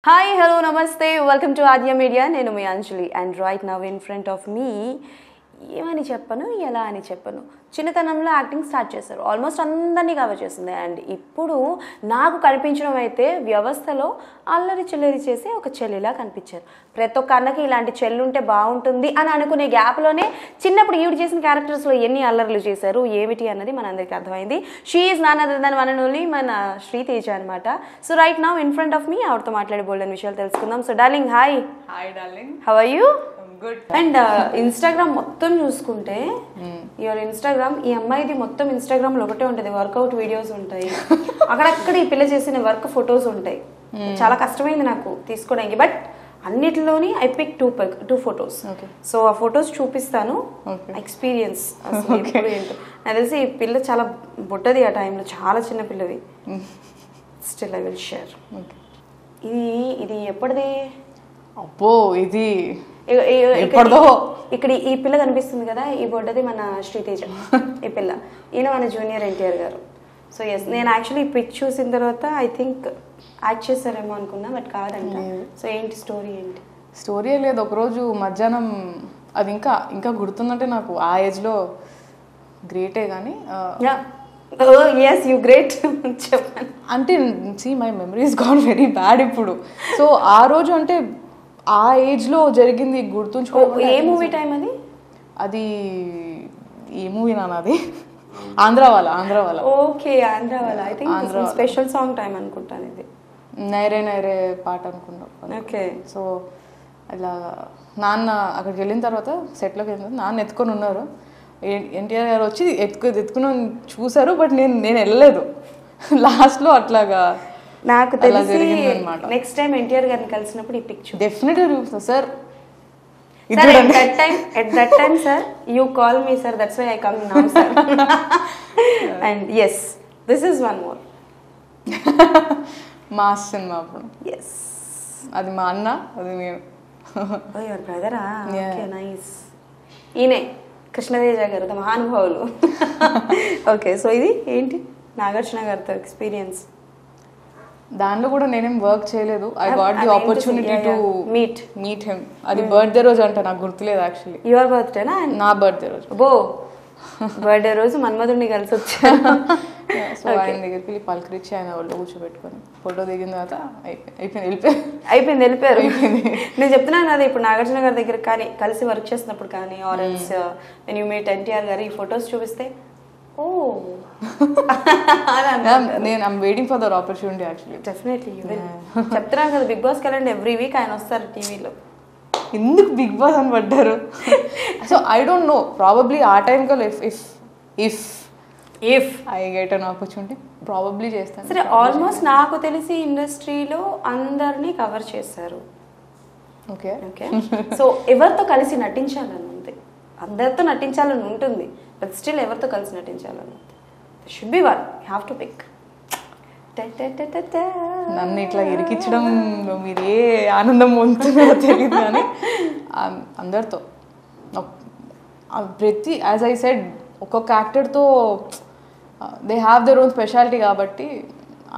Hi, hello, namaste. Welcome to Adya Media. Nenu mi Anjali, and right now in front of me ఏమని చెప్పను ఎలా అని చెప్పను చిన్నతనంలో యాక్టింగ్ స్టార్ట్ చేశారు ఆల్మోస్ట్ అందరినీ కవర్ చేసింది అండ్ ఇప్పుడు నాకు కనిపించడం అయితే వ్యవస్థలో అల్లరి చిల్లరి చేసి ఒక చెల్లిలా కనిపించారు ప్రతి ఒక్క అన్నకి ఇలాంటి చెల్లి ఉంటే బాగుంటుంది అని అనుకునే గ్యాప్లోనే చిన్నప్పుడు ఈవిడ చేసిన క్యారెక్టర్స్లో ఎన్ని అల్లర్లు చేశారు ఏమిటి అన్నది మనందరికీ అర్థమైంది she is none other than one and only మన శ్రీతేజ అనమాట so right now in front of me ఆవిడతో మాట్లాడే బోల్డెన్ విషయాలు తెలుసుకుందాం so darling hi darling how are you good and Instagram మొత్తం చూసుకుంటే యువర్ ఇన్స్టాగ్రామ్ ఈ అమ్మాయిది మొత్తం ఇన్స్టాగ్రామ్ లో ఒకటే ఉంటుంది వర్కౌట్ వీడియోస్ ఉంటాయి అక్కడక్కడ ఈ పిల్ల చేసిన వర్క్ ఫొటోస్ ఉంటాయి చాలా కష్టమైంది నాకు తీసుకోవడానికి బట్ అన్నిటిలోని I pick two photos so ఆ ఫొటోస్ చూపిస్తాను ఎక్స్పీరియన్స్ అసలు ఎప్పుడు ఏంటో నాకు తెలిసి ఈ పిల్ల చాలా బుట్టది ఆ టైంలో చాలా చిన్న పిల్లవి స్టిల్ ఐ విల్ షేర్ ఇది ఎప్పటిది అబ్బో ఇది ఇక్కడ ఈ పిల్ల కనిపిస్తుంది కదా ఈ బొడ్డది మన శ్రీతేజ ఈ పిల్ల ఈయన మన జూనియర్ ఎన్టీఆర్ గారు సో ఎస్ నేను యాక్చువల్లీ పిక్ చూసిన తర్వాత ఐ థింక్ యాక్ట్ చేస్తారేమో అనుకున్నా బట్ కాదంట సో ఏంటి స్టోరీ లేదు ఒకరోజు మధ్యాహ్నం అది ఇంకా గుర్తుందంటే నాకు ఆ ఏజ్లో గ్రేటే కానీ ఎస్ యూ గ్రేట్ చెప్పండి అంటే see my memories got very bad ఇప్పుడు సో ఆ రోజు అంటే ఆ ఏజ్లో జరిగింది గుర్తుంచుకో ఏ మూవీ టైం అది ఏ మూవీ నాది Andhra okay Andhra I think special song time అనుకుంటాను ఇది నైరే పాట అనుకున్నాను ఓకే సో అలా నాన్న అక్కడికి వెళ్ళిన తర్వాత సెట్లోకి వెళ్ళిన తర్వాత నాన్న ఎత్తుకొని ఉన్నారు ఎన్టీఆర్ గారు వచ్చి ఎత్తుకుని చూసారు బట్ నేను వెళ్ళలేదు లాస్ట్లో అట్లాగా నాకు తెలిసి నెక్స్ట్ టైం ఎన్టీఆర్ గారిని కలిసినప్పుడు ఈ పిక్చర్ డెఫినెట్గా చూస్తా sir at that time sir you call me sir that's why I come now sir and yes this is one more mass cinema అప్పుడు yes అది మా అన్న అది నేను oh your brother okay nice ఈయనే కృష్ణదేజ గారు మహానుభావులు ఓకే సో ఇది ఏంటి నాగార్జున గారితో ఎక్స్పీరియన్స్ దానిలో కూడా నేనేం వర్క్ చేయలేదు I got the opportunity to meet him అది బర్త్డే రోజు అంటే నాకు గుర్తులేదు యాక్చువల్లీ యువర్ బర్త్డేనా నా బర్త్డే రోజు బర్త్డే రోజు మన్మధుడిని కలిసి వచ్చాను సో ఆయన దగ్గరికి వెళ్ళి పలకరించి ఆయన వాళ్ళు కూర్చోబెట్టుకొని ఫోటో దిగిన తర్వాత అయిపోయింది వెళ్ళిపోయారు నేను చెప్తున్నాను కదా ఇప్పుడు నాగార్జున గారి దగ్గర కానీ కలిసి వర్క్ చేసినప్పుడు కానీ or else when you meet NTR గారు ఈ ఫొటోస్ చూపిస్తే నేను I'm waiting for their opportunity actually definitely చెప్తున్నాను కదా big boss calendar every week ఆయన వస్తారు టీవీలో ఎందుకు బిగ్ బాస్ అని పడ్డారు so I don't know probably ఆ టైం కల్ if I get an opportunity probably చేస్తాను సరే ఆల్మోస్ట్ నాకు తెలిసి ఇండస్ట్రీలో అందరినీ కవర్ చేశారు ఓకే ఓకే సో ఎవరితో కలిసి నటించాలని ఉంది అందరితో నటించాలని ఉంటుంది బట్ స్టిల్ ఎవరితో కలిసి నటించాలని should be one you have to pick నన్ను ఇట్లా ఇరికించడం మీరు ఏ ఆనందం పొందుతున్నారో తెలియదు కానీ అందరితో ప్రతి యాజ్ ఐ సెడ్ ఒక్కొక్క యాక్టర్తో they have their own speciality కాబట్టి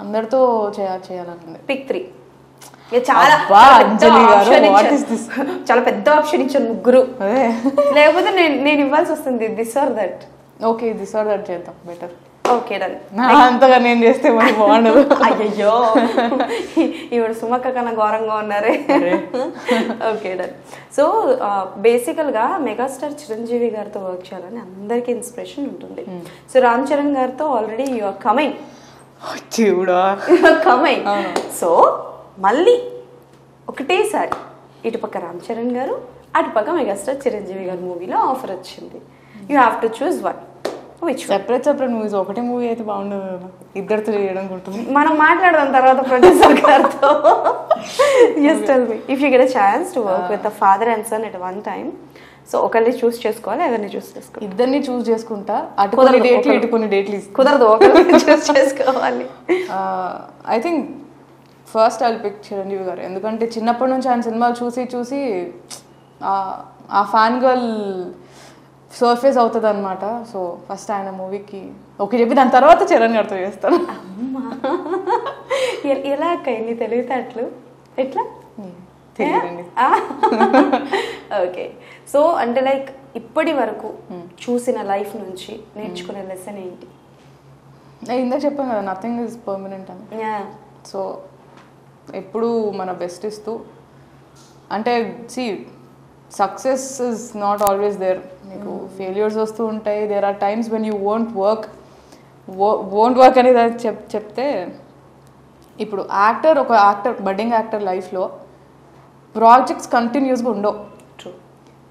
అందరితో చేయాలనుంది పిక్ 3 చాలా పెద్ద ఆప్షన్ ఇచ్చాను ముగ్గురు లేకపోతే నేను ఇవ్వాల్సి వస్తుంది this or that okay this or that చేద్దాం బెటర్ ఓకే డన్ అంతగా నేను చేస్తే మరి బాగుండదు అయ్యో ఇవిడ సుమక్క కన్నా ఘోరంగా ఉన్నారే ఓకే డన్ సో బేసికల్గా మెగాస్టార్ చిరంజీవి గారితో వర్క్ చేయాలని అందరికీ ఇన్స్పిరేషన్ ఉంటుంది సో రామ్ చరణ్ గారితో already you are coming so మళ్ళీ ఒకటేసారి ఇటుపక్క రామ్ చరణ్ గారు అటుపక్క మెగాస్టార్ చిరంజీవి గారు మూవీలో ఆఫర్ వచ్చింది you have to choose one separate movies ఒకటే మూవీ అయితే బాగుండదు కదా ఇద్దరితో చేయడం ఉంటుంది మనం మాట్లాడదాం తర్వాత ప్రొడ్యూసర్ గారితో just tell me if you get a chance to work with the father and son at one time so ఒకరిని చూస్ చేసుకోవాలి ఎవరిని చూస్ చేసుకోవాలి ఇద్దరిని చూస్ చేసుకుంటా అటు కొన్ని డేట్లు ఇటు కొన్ని డేట్లు కుదరదు ఒకరిని చూస్ చేసుకోవాలి I think first I'll pick Chiranjeevi గారు ఎందుకంటే చిన్నప్పటి నుంచి ఆయన సినిమాలు చూసి ఆ ఫ్యాన్ గర్ల్ సర్ఫేస్ అవుతుంది అనమాట సో ఫస్ట్ ఆయన మూవీకి ఓకే చెప్పి దాని తర్వాత చరణ్ గారితో చేస్తాను ఎలా అక్క ఇన్ని తెలివితేటలు ఎట్లా తెలియదండి. ఓకే. సో అంటే లైక్ ఇప్పటి వరకు చూసిన లైఫ్ నుంచి నేర్చుకునే లెసన్ ఏంటి? నేను ఇందాక చెప్పాను కదా, నథింగ్ ఈజ్ పర్మనెంట్ అని. సో ఎప్పుడు మన బెస్ట్ ఇస్తూ, అంటే see success is not always there. నీకు ఫెయిల్యూర్స్ వస్తూ ఉంటాయి. There are times when you won't work అనేది చెప్తే, ఇప్పుడు ఒక యాక్టర్ బడ్డింగ్ యాక్టర్ లైఫ్లో ప్రాజెక్ట్స్ కంటిన్యూస్గా ఉండవు. True.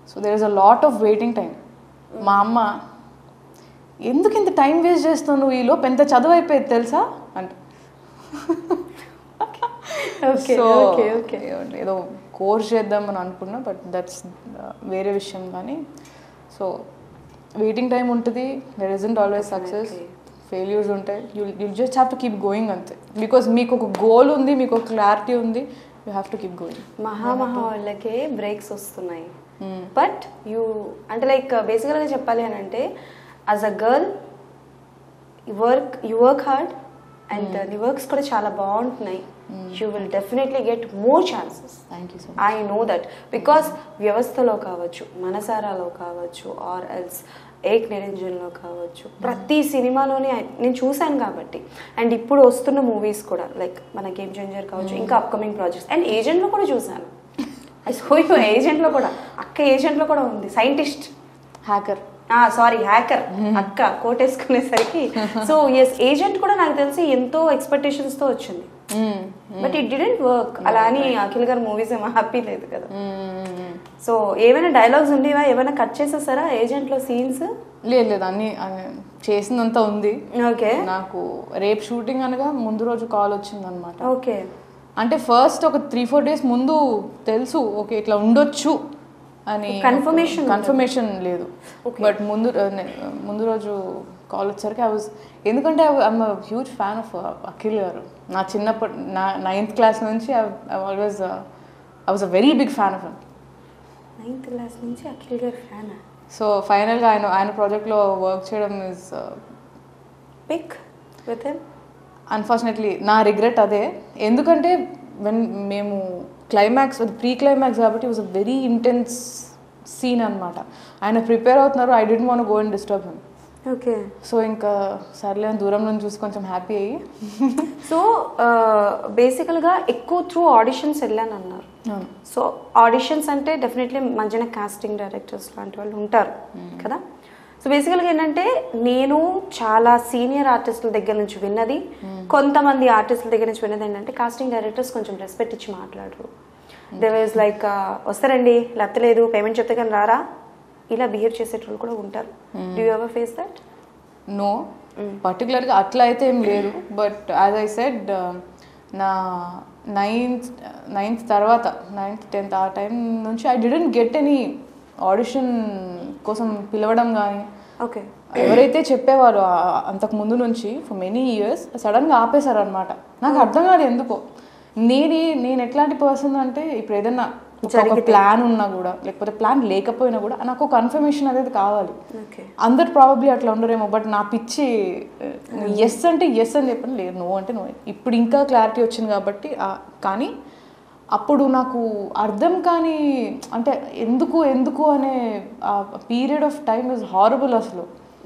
So there is a lot of waiting time. మా అమ్మ, ఎందుకు ఇంత టైం వేస్ట్ చేస్తావు నువ్వు, ఈలోపు ఎంత చదువు అయిపోయేది తెలుసా అంటే, సో ఏదో కోర్స్ చేద్దామని అనుకున్నా, బట్ దట్స్ వేరే విషయం. కానీ సో వెయిటింగ్ టైం ఉంటుంది. There isn't always success, failures ఉంటాయి. You just have to keep going అంతే. బికాస్ మీకు ఒక గోల్ ఉంది, మీకు ఒక క్లారిటీ ఉంది, you have to keep going. మహా వాళ్ళకే బ్రేక్స్ వస్తున్నాయి. బట్ యూ అంటే లైక్ బేసికల్గా చెప్పాలి అని అంటే, as a girl you work hard and నీ వర్క్స్ కూడా చాలా బాగుంటున్నాయి. You will definitely get more chances. I know that. Because వ్యవస్థలో కావచ్చు, మనసారాలో కావచ్చు, ఆర్ ఎల్స్ ఏక్ నిరంజన్లో కావచ్చు, ప్రతి సినిమాలోనే నేను చూశాను కాబట్టి. అండ్ ఇప్పుడు వస్తున్న మూవీస్ కూడా లైక్ మన గేమ్ చేంజర్ కావచ్చు, ఇంకా అప్కమింగ్ ప్రాజెక్ట్స్. అండ్ ఏజెంట్లో కూడా చూశాను. ఐ సో యూ ఏజెంట్లో కూడా, అక్క ఏజెంట్లో కూడా ఉంది సైంటిస్ట్, హ్యాకర్, సారీ హ్యాకర్, అక్క కోటేసుకునేసరికి. సో ఎస్, ఏజెంట్ కూడా నాకు తెలిసి ఎంతో ఎక్స్పెక్టేషన్స్తో వచ్చింది. But it didn't work. అలా అని అఖిల్ గారు మూవీస్ ఏమో హ్యాపీ లేదు కదా. సో ఏమైనా డైలాగ్స్ ఉండేవా, ఏమైనా కట్ చేసేసారా ఏజెంట్లో సీన్స్? లేదు, అన్ని చేసిందంతా ఉంది. ఓకే. నాకు రేపు షూటింగ్ అనగా ముందు రోజు కాల్ వచ్చింది అనమాట. ఓకే. అంటే ఫస్ట్ ఒక 3-4 days ముందు తెలుసు, ఓకే ఇట్లా ఉండొచ్చు అని కన్ఫర్మేషన్ లేదు. బట్ ముందు రోజు కాల్ వచ్చేసరికి ఎందుకంటే I'm huge fan of Akhil గారు. నా చిన్నప్పటి 9th class నుంచి I was a very big fan of him. 9th class నుంచి అఖిల్ గారు ఫ్యానా? సో ఫైనల్గా ఆయన ప్రాజెక్ట్లో వర్క్ చేయడం is pick with him. Unfortunately నా రిగ్రెట్ అదే. ఎందుకంటే మేము క్లైమాక్స్, ప్రీ క్లైమాక్స్ కాబట్టి it was a very intense scene అనమాట. ఆయన ప్రిపేర్ అవుతున్నారు, I don't want go and disturb him. Okay. So ఇంకా సర్లే దూరం నుంచి చూసి కొంచెం హ్యాపీ అయ్యి. సో బేసికల్గా ఎక్కువ త్రూ ఆడిషన్స్ వెళ్ళాను అన్నారు. సో ఆడిషన్స్ అంటే డెఫినెట్లీ మధ్యన కాస్టింగ్ డైరెక్టర్స్ లాంటి వాళ్ళు ఉంటారు కదా. సో బేసికల్గా ఏంటంటే, నేను చాలా సీనియర్ ఆర్టిస్టుల దగ్గర నుంచి విన్నది, కొంతమంది ఆర్టిస్టుల దగ్గర నుంచి విన్నది ఏంటంటే, కాస్టింగ్ డైరెక్టర్స్ కొంచెం రెస్పెక్ట్ ఇచ్చి మాట్లాడరు. దే వాజ్ లైక్ వస్తారండి, లేకపోలేదు పేమెంట్ చెప్తే కానీ రారా, ఇలా బిహేవ్ చేసేటోళ్ళు కూడా ఉంటారు. Do you ever face that? No, పర్టికులర్గా అట్లా అయితే ఏం లేదు. బట్ యాజ్ ఐ సెడ్, నా నైన్త్ తర్వాత 9th 10th ఆ టైం నుంచి I didn't get any audition కోసం పిలవడం కానీ. ఓకే. ఎవరైతే చెప్పేవారు అంతకు ముందు నుంచి ఫర్ మెనీ ఇయర్స్ సడన్గా ఆపేశారు అనమాట. నాకు అర్థం కాదు ఎందుకో. నేను ఎట్లాంటి పర్సన్ అంటే, ఇప్పుడు ఏదన్నా ఒక ప్లాన్ ఉన్నా కూడా, లేకపోతే ప్లాన్ లేకపోయినా కూడా నాకు కన్ఫర్మేషన్ అనేది కావాలి. అందరు ప్రాబబ్లీ అట్లా ఉండరేమో, బట్ నా పిచ్చి ఎస్ అంటే ఎస్ అని చెప్పండి, లేదు నో అంటే నో. ఇప్పుడు ఇంకా క్లారిటీ వచ్చింది కాబట్టి. కానీ అప్పుడు నాకు అర్థం కానీ, అంటే ఎందుకు అనే period of time is horrible అసలు.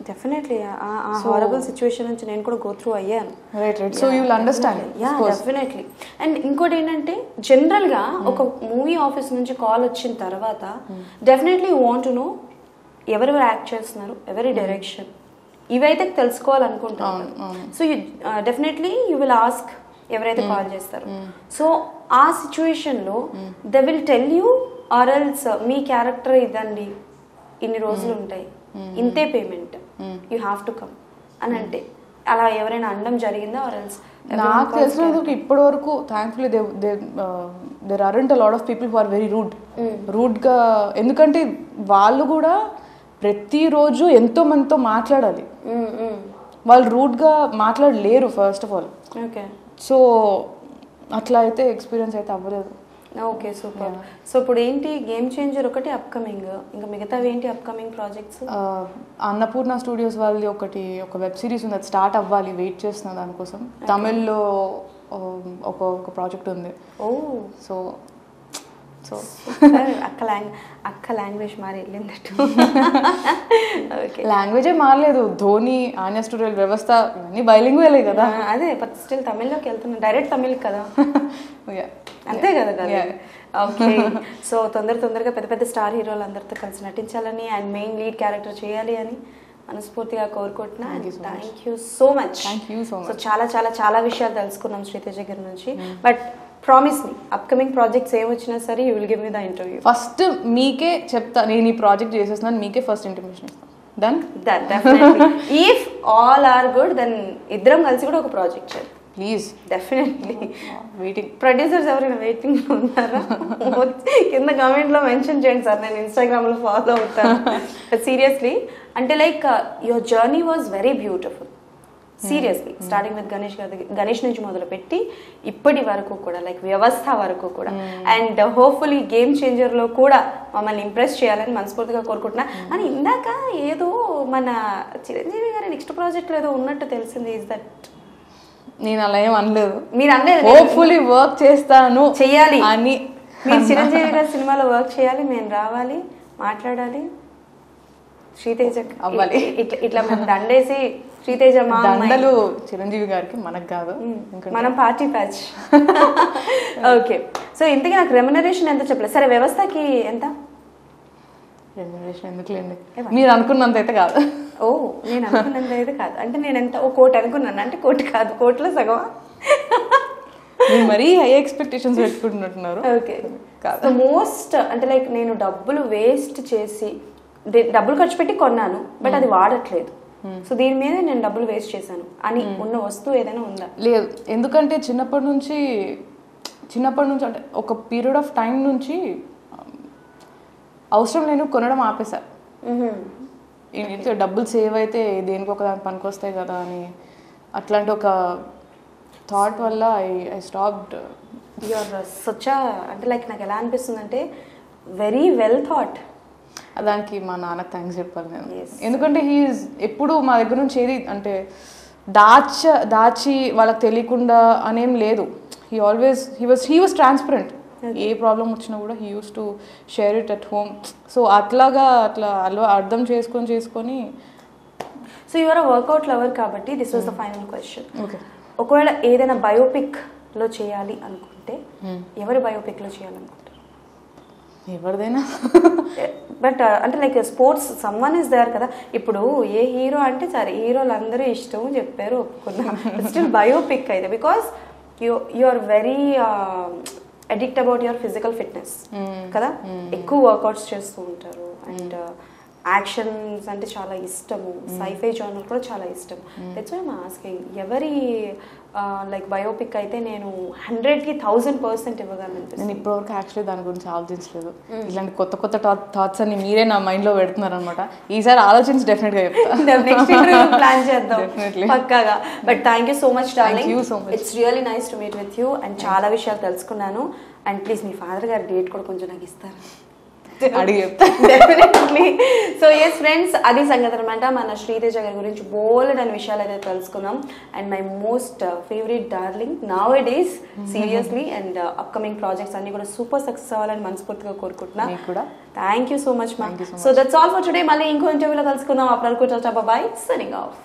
డెఫినెట్లీ ఆ హారబుల్ సిచ్యువేషన్ నుంచి నేను కూడా గో త్రూ అయ్యాను. Right. So you will understand. Yeah, definitely. And ఇంకోటి ఏంటంటే, జనరల్గా ఒక మూవీ ఆఫీస్ నుంచి కాల్ వచ్చిన తర్వాత definitely you want to know ఎవరెవరు యాక్ట్ చేస్తున్నారు, ఎవరి డైరెక్షన్, ఇవైతే తెలుసుకోవాలనుకుంటాను. So you definitely you will ask ఎవరైతే కాల్ చేస్తారు. సో ఆ సిచ్యువేషన్లో they will tell you, or else మీ క్యారెక్టర్ ఇదండి, ఇన్ని రోజులు ఉంటాయి, ఇంతే payment, you have to come అని అంటే, అలా ఎవరైనా అనడం జరిగిందా? ఆర్ ఎల్స్ నాకు తెలిసినందుకు ఇప్పటి వరకు thankfully there aren't a lot of people who are very రూడ్గా. ఎందుకంటే వాళ్ళు కూడా ప్రతిరోజు ఎంతో మందితో మాట్లాడాలి, వాళ్ళు రూడ్గా మాట్లాడలేరు first of all. Okay. So అట్లా అయితే ఎక్స్పీరియన్స్ అయితే అవ్వలేదు. Okay, super. సో ఇప్పుడు ఏంటి, గేమ్ చేంజర్ ఒకటి అప్కమింగ్, ఇంకా మిగతావి ఏంటి అప్కమింగ్ ప్రాజెక్ట్స్? అన్నపూర్ణ స్టూడియోస్ వాళ్ళది ఒక వెబ్ సిరీస్ ఉంది, అది స్టార్ట్ అవ్వాలి, వెయిట్ చేస్తున్నా దానికోసం. తమిళ్లో ఒక ప్రాజెక్ట్ ఉంది. ఓ సో అక్క లాంగ్వేజ్ మారి వెళ్ళిందట్టు. ఓకే, లాంగ్వేజే మారలేదు. ధోని, ఆన్య స్టూడియోల వ్యవస్థ ఇవన్నీ బైలింగ్వేలే కదా. అదే బట్ స్టిల్ తమిళ్లోకి వెళ్తున్నా, డైరెక్ట్ తమిళ్ కదా. అంతే కదా. ఓకే, సో తొందరగా పెద్ద పెద్ద స్టార్ హీరోలు అందరితో కలిసి నటించాలని అండ్ మెయిన్ లీడ్ క్యారెక్టర్ చేయాలి అని మనస్ఫూర్తిగా కోరుకుంటున్నా. Thank you so much. So చాలా చాలా చాలా విషయాలు తెలుసుకున్నాం శ్రీతేజ గారి నుంచి. బట్ ప్రామిస్ మీ అప్కమింగ్ ప్రాజెక్ట్స్ ఏం వచ్చినా సరే you will give me the interview. First మీకే చెప్తా, నేను ఈ ప్రాజెక్ట్ చేసేస్తున్నాను, మీకే ఫస్ట్ ఇంటిమేషన్ ఇస్తాను. Done. Definitely if all are good then ఇద్దరం కలిసి కూడా ఒక ప్రాజెక్ట్ చేయాలి ప్లీజ్. Definitely waiting. ప్రొడ్యూసర్స్ ఎవరైనా వెయిటింగ్ ఉన్నారా కింద కామెంట్లో మెన్షన్ చేయండి సార్, నేను ఇన్స్టాగ్రామ్లో ఫాలో అవుతాను. సీరియస్లీ అంటే like your journey was very beautiful. Seriously starting with Ganesh నుంచి మొదలుపెట్టి ఇప్పటి వరకు కూడా లైక్ వ్యవస్థ వరకు కూడా అండ్ హోప్ఫుల్లీ గేమ్ చేంజర్లో కూడా మమ్మల్ని ఇంప్రెస్ చేయాలని మనస్ఫూర్తిగా కోరుకుంటున్నా. అని ఇందాక ఏదో మన చిరంజీవి గారి నెక్స్ట్ ప్రాజెక్ట్లో ఏదో ఉన్నట్టు తెలిసింది. Is that? నేను అలా ఏం అనలేదు. మీరు అనలేదు. హోప్ఫుల్లీ వర్క్ చేస్తాను చెయ్యాలి అని. మీరు చిరంజీవి గారి సినిమాలో వర్క్ చేయాలి, మేము రావాలి, మాట్లాడాలి, శ్రీతేజ అవ్వాలి. ఇట్లా మేము దండేసి శ్రీతేజ మా దండలు చిరంజీవి గారికి, మనకు కాదు, మనం పార్టీ ప్యాచ్. ఓకే, సో ఇంతకీ నాకు రెమ్యునరేషన్ ఎంత చెప్పలేదు. సరే వ్యవస్థకి ఎంత? రెమ్యునరేషన్ ఎందుకులేండి, మీరు అనుకున్నంత అయితే కాదు. ఓ నేను అనుకున్నంత అయితే కాదు అంటే నేను ఎంత 1 కోటి అనుకున్నాను అంటే 1 కోటి కాదు, 1 కోటిలో సగమా? మీరు మరీ హై ఎక్స్పెక్టేషన్స్ పెట్టుకుంటున్నట్టున్నారు. ఓకే, మోస్ట్ అంటే లైక్ నేను డబ్బులు వేస్ట్ చేసి డబ్బులు ఖర్చు పెట్టి కొన్నాను బట్ అది వాడట్లేదు, సో దీని మీద నేను డబ్బులు వేస్ట్ చేశాను అని ఉన్న వస్తువు ఏదైనా ఉందా? లేదు, ఎందుకంటే చిన్నప్పటి నుంచి అంటే ఒక పీరియడ్ ఆఫ్ టైం నుంచి అవసరం నేను కొనడం ఆపేసా. డబ్బులు సేవ్ అయితే దేనికి ఒక దానికి పనికి వస్తాయి కదా అని అట్లాంటి ఒక థాట్ వల్ల ఐ స్టాప్డ్. యువర్ సచ్ అంటే లైక్ నాకు ఎలా అనిపిస్తుంది అంటే వెరీ వెల్ థాట్. దానికి మా నాన్నకు థ్యాంక్స్ చెప్పాలి నేను. ఎందుకంటే ఎప్పుడు మా దగ్గర నుంచి ఏది అంటే దాచి వాళ్ళకి తెలియకుండా అనేం లేదు. He was transparent. ఏ ప్రాబ్లం వచ్చినా కూడా he uses to share it at home. So అట్లా అర్థం చేసుకొని. So your a workout lover కాబట్టి this was the final question. ఒకవేళ ఏదైనా బయోపిక్లో చేయాలి అనుకుంటే ఎవరి బయోపిక్లో చేయాలనుకుంటారు? ఎవరిదైనా. బట్ అంటే like sports someone is there కదా. ఇప్పుడు ఏ హీరో అంటే సరే హీరోలు అందరూ ఇష్టం చెప్పారు ఒప్పుకున్నా, స్టిల్ బయోపిక్ అయితే because you are very addict about your physical fitness కదా, ఎక్కువ వర్కౌట్స్ చేస్తూ ఉంటారు అండ్ యాక్షన్స్ అంటే చాలా ఇష్టము, సైఫై జానర్ కూడా చాలా ఇష్టం. దట్స్ వై ఐమ్ ఆస్కింగ్ ఎవరి లైక్ బయోపిక్ అయితే నేను 100కి 1000% ఇవ్వగలను. నేను ఇప్పటివరకు యాక్చువల్లీ దాని గురించి ఆలోచించలేదు. ఇలాంటి కొత్త థాట్స్ అన్ని మీరే నా మైండ్లో పెడుతున్నారు అనమాట. ఈసారి ఆలోచించి డెఫినెట్గా చెప్తాను, ప్లాన్ చేద్దాం పక్కాగా. But thank you so much darling, it's really nice to meet with you and చాలా విషయాలు తెలుసుకున్నాను. అండ్ ప్లీజ్ మీ ఫాదర్ గారి డేట్ కూడా కొంచెం నాకు ఇస్తారు, అడిగి చెప్తా డెఫినెట్లీ. సో ఎస్ ఫ్రెండ్స్, అది సంగతి అనమాట. మన శ్రీతేజ గారి గురించి బోల్డ్ అనే విషయాలు అయితే తెలుసుకున్నాం. And my most favourite darling now it is seriously. And upcoming projects అన్ని కూడా సూపర్ సక్సెస్ అవ్వాలని మనస్ఫూర్తిగా కోరుకుంటున్నా. Thank you so much ma'am. So that's all for today. మళ్ళీ ఇంకో ఇంటర్వ్యూలో కలుసుకుందాం. అప్పటి వరకు బాయ్, సైనింగ్ ఆఫ్.